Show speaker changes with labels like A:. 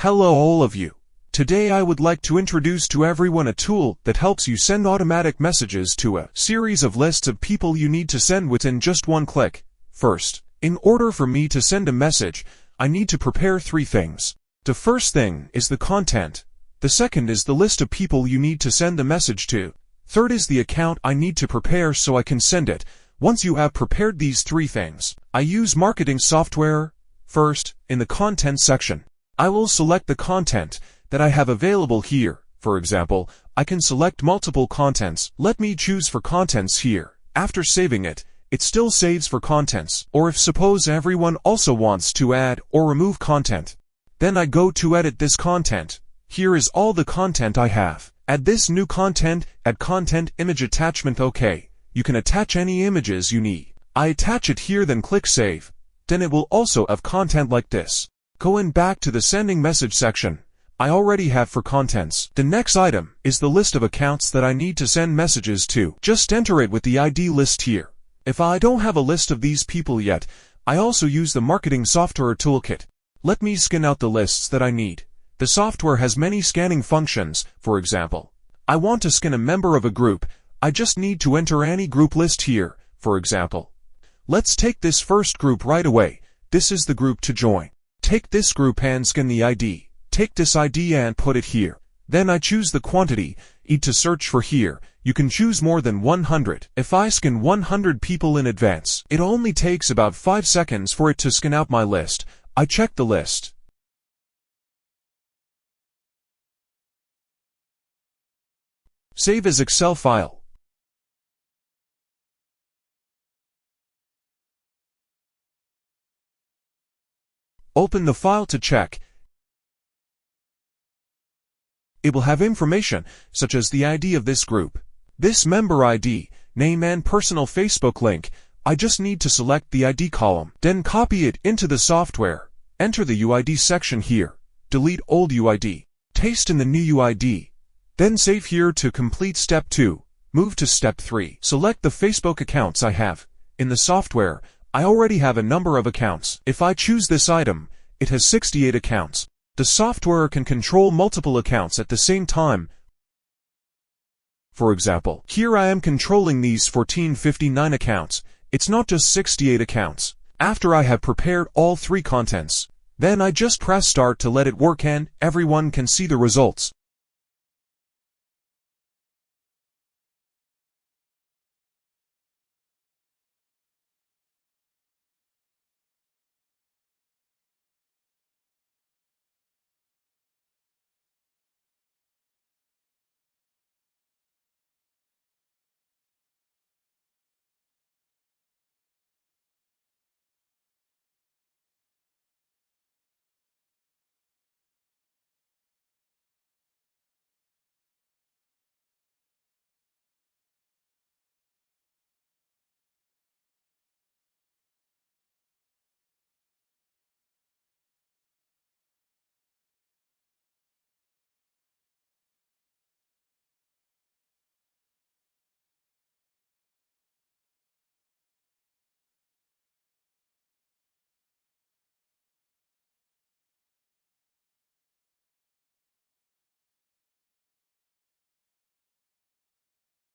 A: Hello all of you. Today I would like to introduce to everyone a tool that helps you send automatic messages to a series of lists of people you need to send within just one click. First, in order for me to send a message, I need to prepare three things. The first thing is the content. The second is the list of people you need to send the message to. Third is the account I need to prepare so I can send it. Once you have prepared these three things, I use marketing software. First, in the content section, I will select the content that I have available here. For example, I can select multiple contents. Let me choose for contents here. After saving it, it still saves for contents. Or if suppose everyone also wants to add or remove content, then I go to edit this content. Here is all the content I have. Add this new content, add content image attachment. OK. You can attach any images you need. I attach it here, then click save. Then it will also have content like this. Going back to the sending message section, I already have for contents. The next item is the list of accounts that I need to send messages to. Just enter it with the ID list here. If I don't have a list of these people yet, I also use the marketing software toolkit. Let me scan out the lists that I need. The software has many scanning functions. For example, I want to scan a member of a group. I just need to enter any group list here. For example, let's take this first group right away. This is the group to join. Take this group and scan the ID. Take this ID and put it here. Then I choose the quantity, E to search for here. You can choose more than 100. If I scan 100 people in advance, it only takes about 5 seconds for it to scan out my list. I check the list. Save as Excel file. Open the file to check. It will have information, such as the ID of this group, this member ID, name and personal Facebook link. I just need to select the ID column, then copy it into the software. Enter the UID section here. Delete old UID. Paste in the new UID. Then save here to complete step 2. Move to step 3. Select the Facebook accounts I have. In the software, I already have a number of accounts. If I choose this item, it has 68 accounts. The software can control multiple accounts at the same time. For example, here I am controlling these 1459 accounts. It's not just 68 accounts. After I have prepared all three contents, then I just press start to let it work and everyone can see the results.